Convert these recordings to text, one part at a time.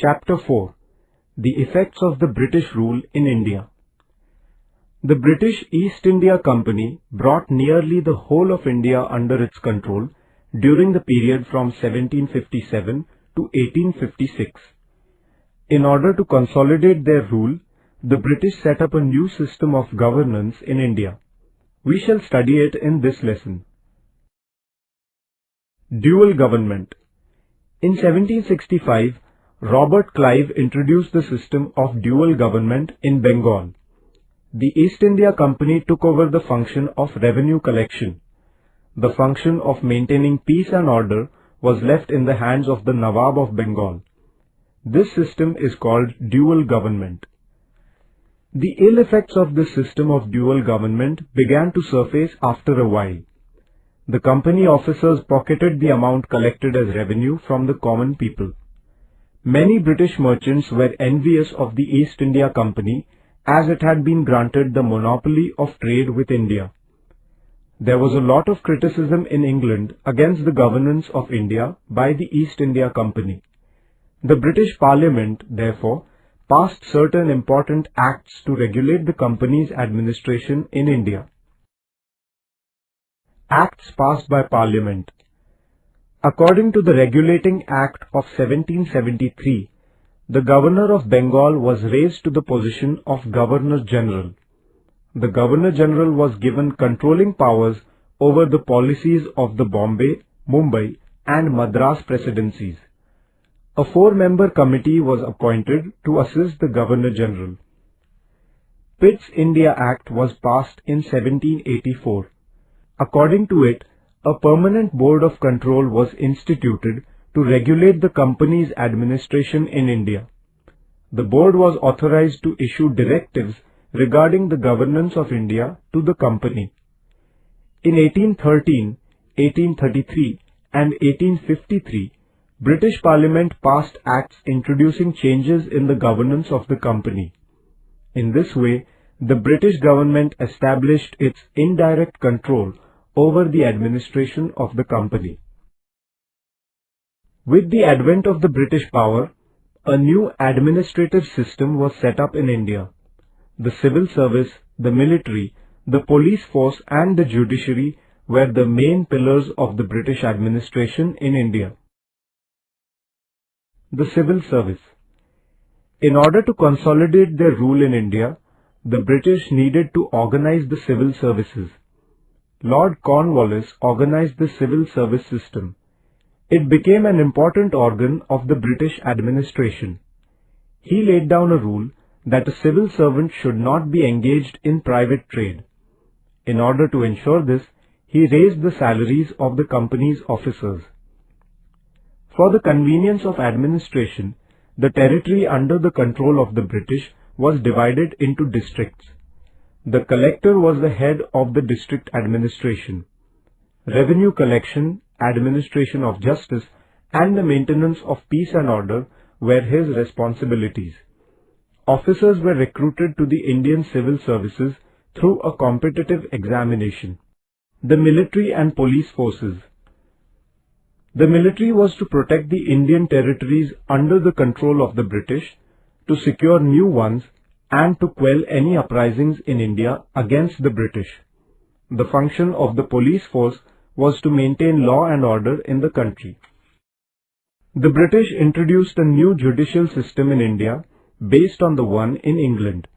Chapter 4. The Effects of the British Rule in India. The British East India Company brought nearly the whole of India under its control during the period from 1757 to 1856. In order to consolidate their rule, the British set up a new system of governance in India. We shall study it in this lesson. Dual government. In 1765, Robert Clive introduced the system of dual government in Bengal. The East India Company took over the function of revenue collection. The function of maintaining peace and order was left in the hands of the Nawab of Bengal. This system is called dual government. The ill effects of this system of dual government began to surface after a while. The company officers pocketed the amount collected as revenue from the common people. Many British merchants were envious of the East India Company as it had been granted the monopoly of trade with India. There was a lot of criticism in England against the governance of India by the East India Company. The British Parliament, therefore, passed certain important acts to regulate the company's administration in India. Acts passed by Parliament. According to the Regulating Act of 1773, the Governor of Bengal was raised to the position of Governor-General. The Governor-General was given controlling powers over the policies of the Bombay, Mumbai and Madras presidencies. A 4-member committee was appointed to assist the Governor-General. Pitt's India Act was passed in 1784. According to it, a permanent board of control was instituted to regulate the company's administration in India. The board was authorized to issue directives regarding the governance of India to the company. In 1813, 1833 and 1853, British Parliament passed acts introducing changes in the governance of the company. In this way, the British government established its indirect control over the administration of the company. With the advent of the British power, a new administrative system was set up in India. The civil service, the military, the police force and the judiciary were the main pillars of the British administration in India. The civil service. In order to consolidate their rule in India, the British needed to organize the civil services. Lord Cornwallis organized the civil service system. It became an important organ of the British administration. He laid down a rule that a civil servant should not be engaged in private trade. In order to ensure this, he raised the salaries of the company's officers. For the convenience of administration, the territory under the control of the British was divided into districts. The collector was the head of the district administration. Revenue collection, administration of justice, and the maintenance of peace and order were his responsibilities. Officers were recruited to the Indian civil services through a competitive examination. The military and police forces. The military was to protect the Indian territories under the control of the British, to secure new ones, and to quell any uprisings in India against the British. The function of the police force was to maintain law and order in the country. The British introduced a new judicial system in India based on the one in England.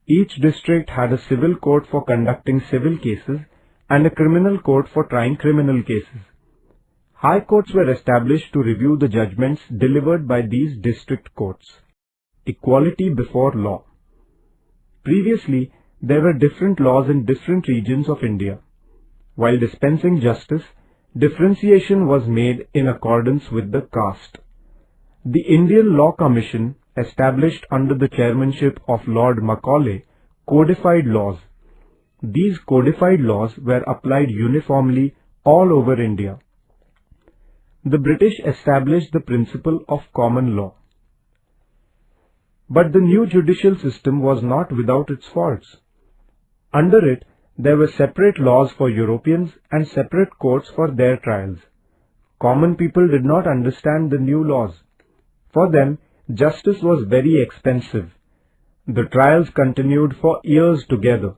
Each district had a civil court for conducting civil cases and a criminal court for trying criminal cases. High courts were established to review the judgments delivered by these district courts. Equality before law. Previously, there were different laws in different regions of India. While dispensing justice, differentiation was made in accordance with the caste. The Indian Law Commission, established under the chairmanship of Lord Macaulay, codified laws. These codified laws were applied uniformly all over India. The British established the principle of common law. But the new judicial system was not without its faults. Under it, there were separate laws for Europeans and separate courts for their trials. Common people did not understand the new laws. For them, Justice was very expensive. The trials continued for years together.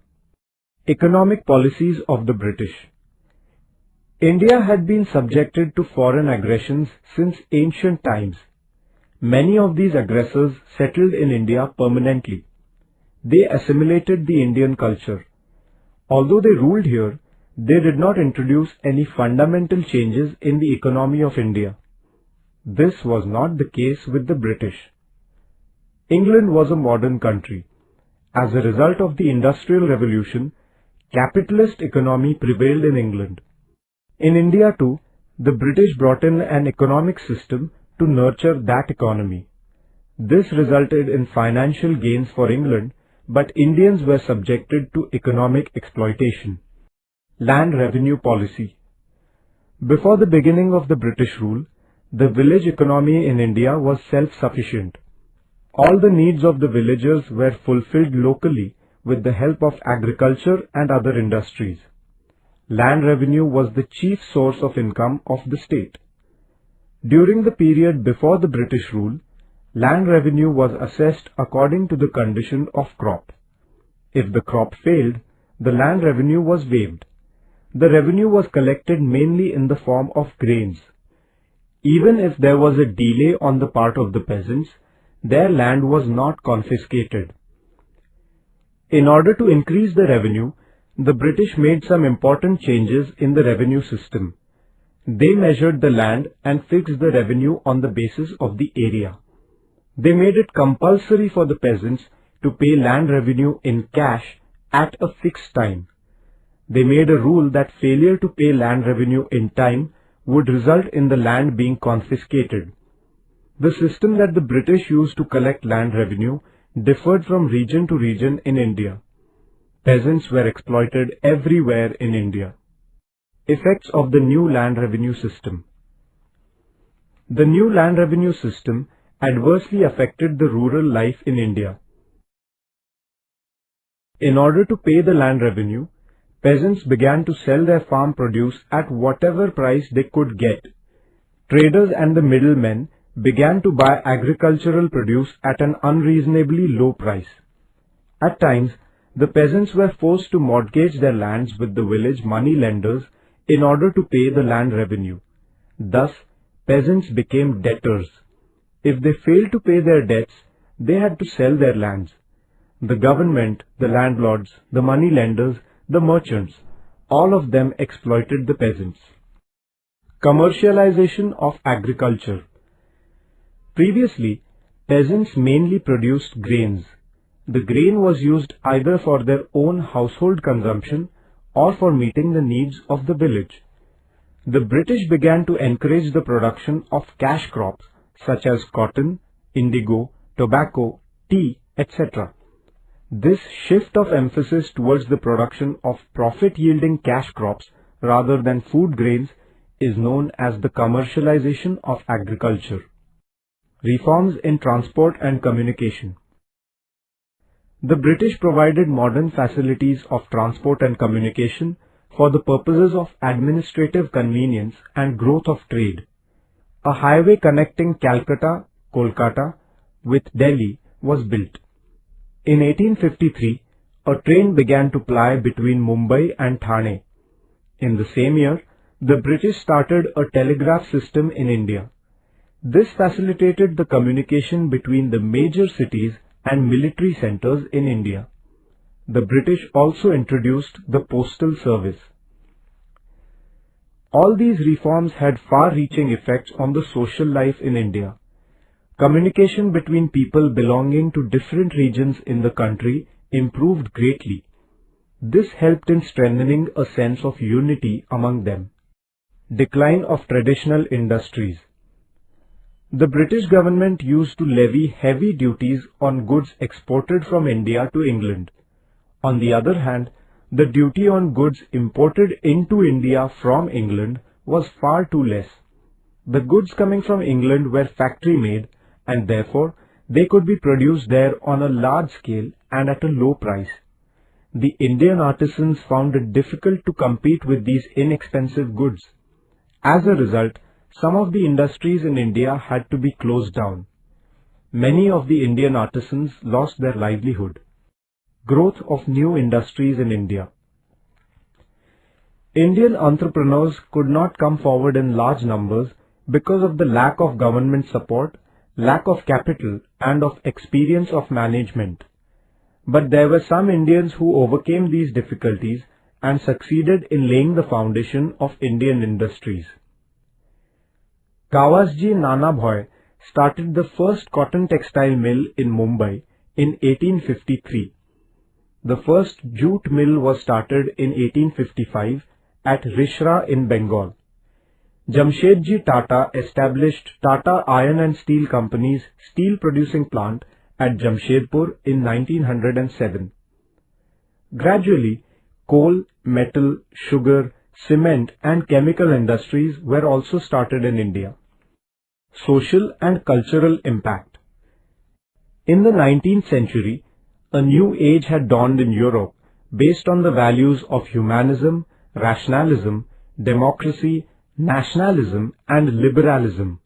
Economic policies of the British. India had been subjected to foreign aggressions since ancient times. Many of these aggressors settled in India permanently. They assimilated the Indian culture. Although they ruled here, they did not introduce any fundamental changes in the economy of India. This was not the case with the British. England was a modern country. As a result of the Industrial Revolution, capitalist economy prevailed in England. In India too, the British brought in an economic system to nurture that economy. This resulted in financial gains for England, but Indians were subjected to economic exploitation. Land revenue policy. Before the beginning of the British rule, the village economy in India was self-sufficient. All the needs of the villagers were fulfilled locally with the help of agriculture and other industries. Land revenue was the chief source of income of the state. During the period before the British rule, land revenue was assessed according to the condition of crop. If the crop failed, the land revenue was waived. The revenue was collected mainly in the form of grains. Even if there was a delay on the part of the peasants, their land was not confiscated. In order to increase the revenue, the British made some important changes in the revenue system. They measured the land and fixed the revenue on the basis of the area. They made it compulsory for the peasants to pay land revenue in cash at a fixed time. They made a rule that failure to pay land revenue in time would result in the land being confiscated. The system that the British used to collect land revenue differed from region to region in India. Peasants were exploited everywhere in India. Effects of the new land revenue system. The new land revenue system adversely affected the rural life in India. In order to pay the land revenue, peasants began to sell their farm produce at whatever price they could get. Traders and the middlemen began to buy agricultural produce at an unreasonably low price. At times, the peasants were forced to mortgage their lands with the village money lenders in order to pay the land revenue. Thus, peasants became debtors. If they failed to pay their debts, they had to sell their lands. The government, the landlords, the money lenders, the merchants, all of them exploited the peasants. Commercialization of agriculture. Previously, peasants mainly produced grains. The grain was used either for their own household consumption or for meeting the needs of the village. The British began to encourage the production of cash crops such as cotton, indigo, tobacco, tea, etc. This shift of emphasis towards the production of profit-yielding cash crops rather than food grains is known as the commercialization of agriculture. Reforms in transport and communication. The British provided modern facilities of transport and communication for the purposes of administrative convenience and growth of trade. A highway connecting Calcutta, Kolkata with Delhi was built. In 1853, a train began to ply between Mumbai and Thane. In the same year, the British started a telegraph system in India. This facilitated the communication between the major cities and military centers in India. The British also introduced the postal service. All these reforms had far-reaching effects on the social life in India. Communication between people belonging to different regions in the country improved greatly. This helped in strengthening a sense of unity among them. Decline of traditional industries. The British government used to levy heavy duties on goods exported from India to England. On the other hand, the duty on goods imported into India from England was far too less. The goods coming from England were factory-made and therefore they could be produced there on a large scale and at a low price. The Indian artisans found it difficult to compete with these inexpensive goods. As a result, some of the industries in India had to be closed down. many of the Indian artisans lost their livelihood. Growth of new industries in India. Indian entrepreneurs could not come forward in large numbers because of the lack of government support, lack of capital, and of experience of management. But there were some Indians who overcame these difficulties and succeeded in laying the foundation of Indian industries. Kawasji Nanabhoy started the first cotton textile mill in Mumbai in 1853. The first jute mill was started in 1855 at Rishra in Bengal. Jamshedji Tata established Tata Iron and Steel Company's steel producing plant at Jamshedpur in 1907. Gradually, coal, metal, sugar, cement and chemical industries were also started in India. Social and cultural impact. In the 19th century, a new age had dawned in Europe based on the values of humanism, rationalism, democracy, nationalism and liberalism.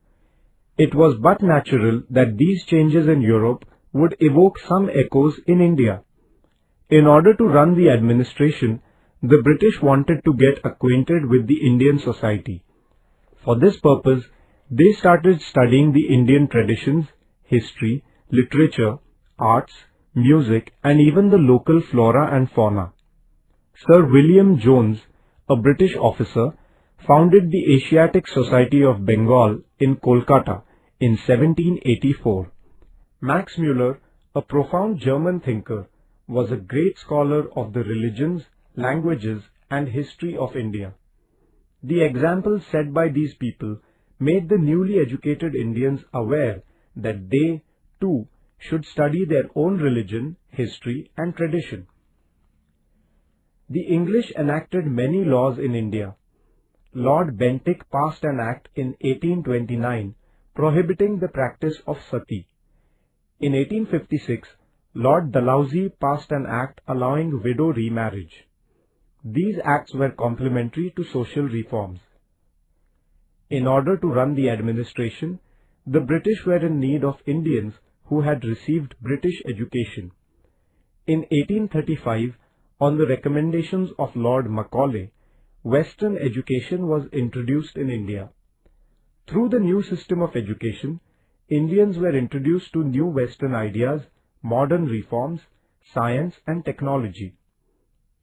It was but natural that these changes in Europe would evoke some echoes in India. In order to run the administration, the British wanted to get acquainted with the Indian society. For this purpose, they started studying the Indian traditions, history, literature, arts, music and even the local flora and fauna. Sir William Jones, a British officer, founded the Asiatic Society of Bengal in Kolkata in 1784. Max Müller, a profound German thinker, was a great scholar of the religions, languages and history of India. The examples set by these people made the newly educated Indians aware that they, too, should study their own religion, history and tradition. The English enacted many laws in India. Lord Bentinck passed an act in 1829 prohibiting the practice of sati. In 1856, Lord Dalhousie passed an act allowing widow remarriage. These acts were complementary to social reforms. In order to run the administration, the British were in need of Indians who had received British education. In 1835, on the recommendations of Lord Macaulay, Western education was introduced in India. Through the new system of education, Indians were introduced to new Western ideas, modern reforms, science and technology.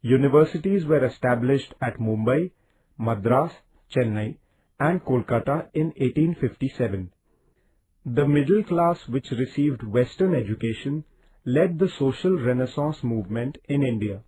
Universities were established at Mumbai, Madras, Chennai and Kolkata in 1857. The middle class which received Western education led the social renaissance movement in India.